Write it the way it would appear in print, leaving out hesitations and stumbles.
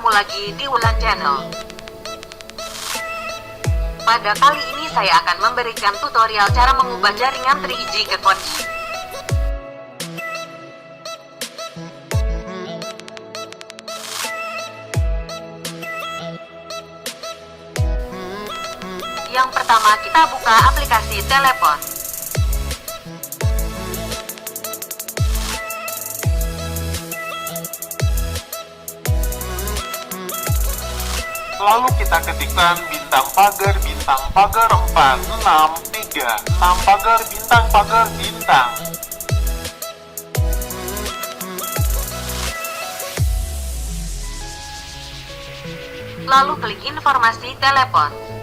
bertemu lagi di Wulan Channel. Pada kali ini saya akan memberikan tutorial cara mengubah jaringan 3G ke 4G. Yang pertama, kita buka aplikasi telepon. Lalu kita ketikkan bintang pagar 463 pagar bintang. Lalu klik informasi telepon.